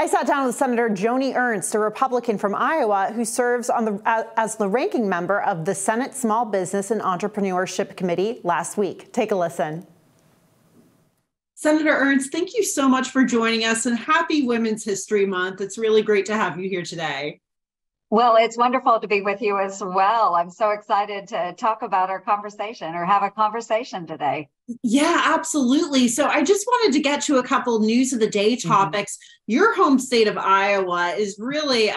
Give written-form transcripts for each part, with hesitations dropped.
I sat down with Senator Joni Ernst, a Republican from Iowa who serves as the ranking member of the Senate Small Business and Entrepreneurship Committee last week. Take a listen. Senator Ernst, thank you so much for joining us, and happy Women's History Month. It's really great to have you here today. Well, it's wonderful to be with you as well. I'm so excited to talk about our conversation or have a conversation today. Yeah, absolutely. So I just wanted to get to a couple news of the day topics. Your home state of Iowa is really,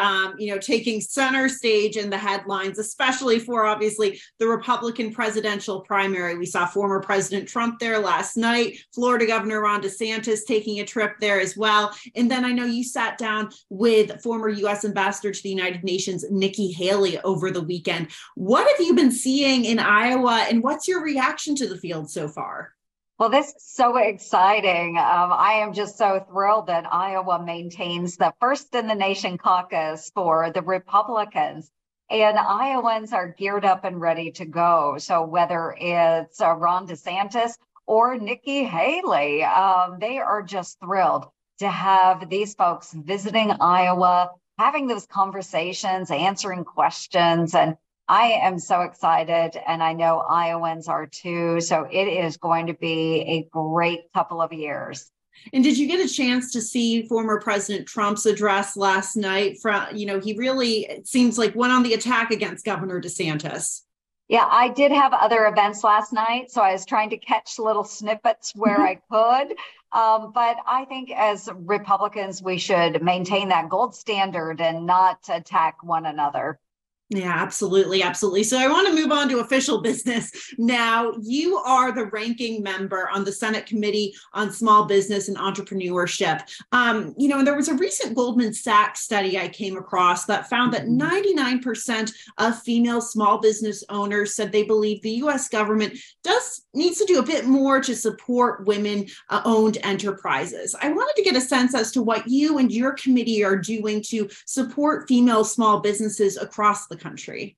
taking center stage in the headlines, especially for obviously the Republican presidential primary. We saw former President Trump there last night, Florida Governor Ron DeSantis taking a trip there as well. And then I know you sat down with former U.S. Ambassador to the United Nations, Nikki Haley, over the weekend. What have you been seeing in Iowa, and what's your reaction to the field so far? Well, this is so exciting. I am just so thrilled that Iowa maintains the first in the nation caucus for the Republicans. And Iowans are geared up and ready to go. So whether it's Ron DeSantis or Nikki Haley, they are just thrilled to have these folks visiting Iowa, having those conversations, answering questions. And I am so excited, and I know Iowans are too. So it is going to be a great couple of years. And did you get a chance to see former President Trump's address last night? He really, it seems like, went on the attack against Governor DeSantis. Yeah, I did have other events last night, so I was trying to catch little snippets where I could. But I think as Republicans, we should maintain that gold standard and not attack one another. Yeah, absolutely. Absolutely. So I want to move on to official business now. You are the ranking member on the Senate Committee on Small Business and Entrepreneurship. And there was a recent Goldman Sachs study I came across that found that 99% of female small business owners said they believe the U.S. government needs to do a bit more to support women-owned enterprises. I wanted to get a sense as to what you and your committee are doing to support female small businesses across the country.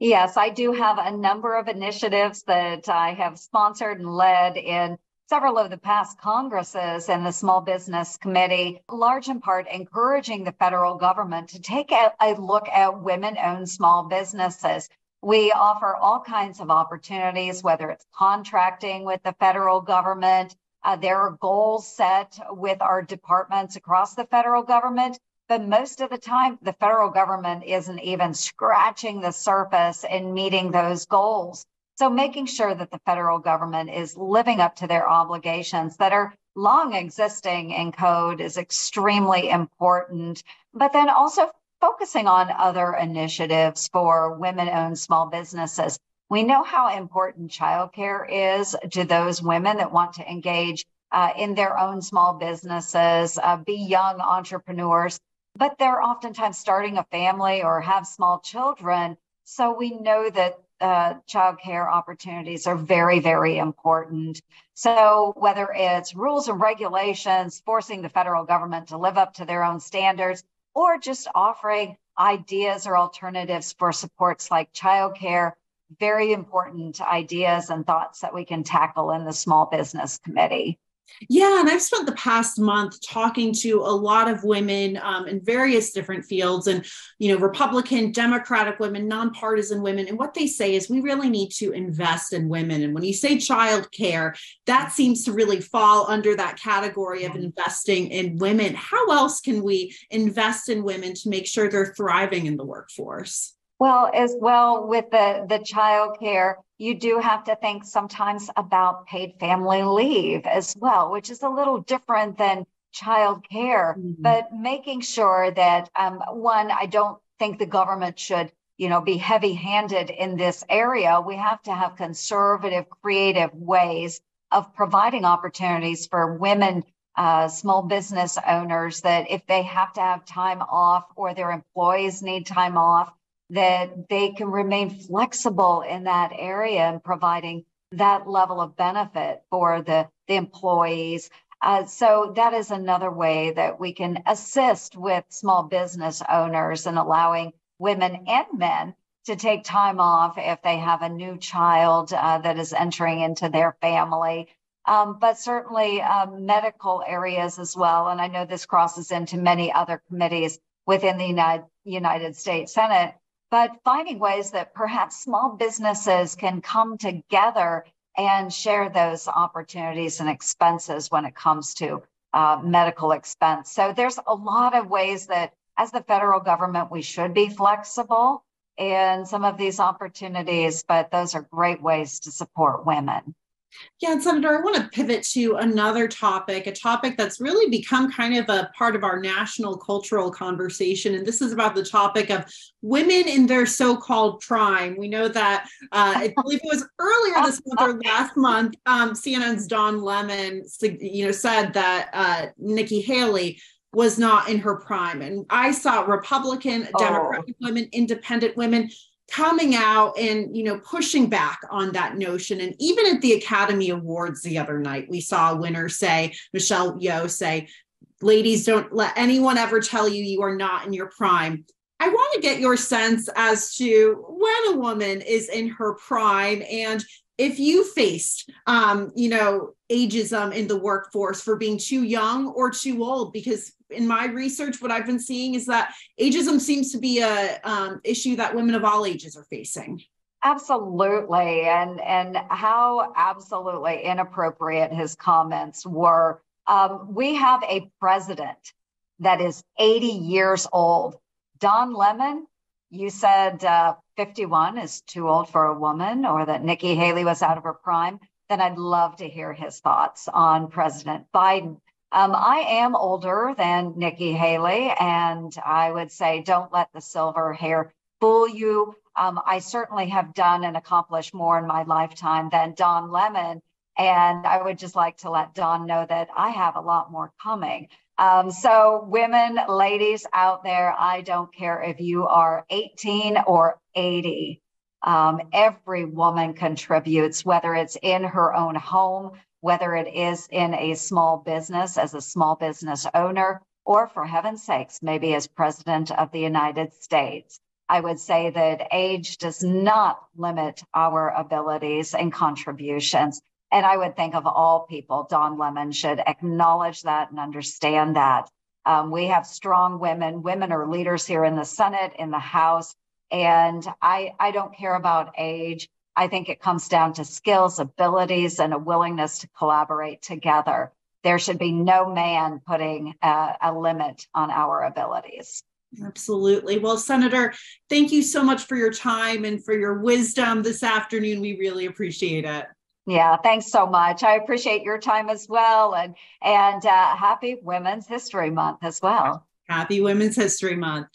Yes, I do have a number of initiatives that I have sponsored and led in several of the past Congresses and the Small Business Committee, large in part encouraging the federal government to take a look at women-owned small businesses. We offer all kinds of opportunities, whether it's contracting with the federal government. There are goals set with our departments across the federal government. But most of the time, the federal government isn't even scratching the surface in meeting those goals. So making sure that the federal government is living up to their obligations that are long existing in code is extremely important. But then also focusing on other initiatives for women-owned small businesses. We know how important childcare is to those women that want to engage in their own small businesses, be young entrepreneurs. But they're oftentimes starting a family or have small children. So we know that childcare opportunities are very, very important. So whether it's rules and regulations, forcing the federal government to live up to their own standards, or just offering ideas or alternatives for supports like childcare, very important ideas and thoughts that we can tackle in the Small Business Committee. Yeah, and I've spent the past month talking to a lot of women in various different fields and, Republican, Democratic women, nonpartisan women. And what they say is we really need to invest in women. And when you say child care, that seems to really fall under that category of investing in women. How else can we invest in women to make sure they're thriving in the workforce? Well, as well with the child care, you do have to think sometimes about paid family leave as well, which is a little different than child care, but making sure that, one, I don't think the government should, be heavy-handed in this area. We have to have conservative, creative ways of providing opportunities for women, small business owners, that if they have to have time off or their employees need time off, that they can remain flexible in that area and providing that level of benefit for the employees. So that is another way that we can assist with small business owners and allowing women and men to take time off if they have a new child that is entering into their family. but certainly medical areas as well. And I know this crosses into many other committees within the United States Senate, but finding ways that perhaps small businesses can come together and share those opportunities and expenses when it comes to medical expense. So there's a lot of ways that as the federal government, we should be flexible in some of these opportunities, but those are great ways to support women. Yeah, and Senator, I want to pivot to another topic, a topic that's really become kind of a part of our national cultural conversation. And this is about the topic of women in their so-called prime. We know that, I believe it was earlier this month or last month, CNN's Don Lemon, said that Nikki Haley was not in her prime. And I saw Republican, Democratic women, independent women coming out and, pushing back on that notion. And even at the Academy Awards the other night, we saw a winner say, Michelle Yeoh say, ladies, don't let anyone ever tell you you are not in your prime. I want to get your sense as to when a woman is in her prime, and if you faced, ageism in the workforce for being too young or too old, because in my research, what I've been seeing is that ageism seems to be a issue that women of all ages are facing. Absolutely. And how absolutely inappropriate his comments were. We have a president that is 80 years old. Don Lemon, you said 51 is too old for a woman, or that Nikki Haley was out of her prime. Then I'd love to hear his thoughts on President Biden. I am older than Nikki Haley, and I would say don't let the silver hair fool you. I certainly have done and accomplished more in my lifetime than Don Lemon, and I would just like to let Don know that I have a lot more coming. So women, ladies out there, I don't care if you are 18 or 80. Every woman contributes, whether it's in her own home, whether it is in a small business as a small business owner, or for heaven's sakes, maybe as president of the United States. I would say that age does not limit our abilities and contributions. And I would think of all people, Don Lemon should acknowledge that and understand that. We have strong women. Women are leaders here in the Senate, in the House. And I don't care about age. I think it comes down to skills, abilities, and a willingness to collaborate together. There should be no man putting a limit on our abilities. Absolutely. Well, Senator, thank you so much for your time and for your wisdom this afternoon. We really appreciate it. Yeah, thanks so much. I appreciate your time as well. And happy Women's History Month as well. Happy Women's History Month.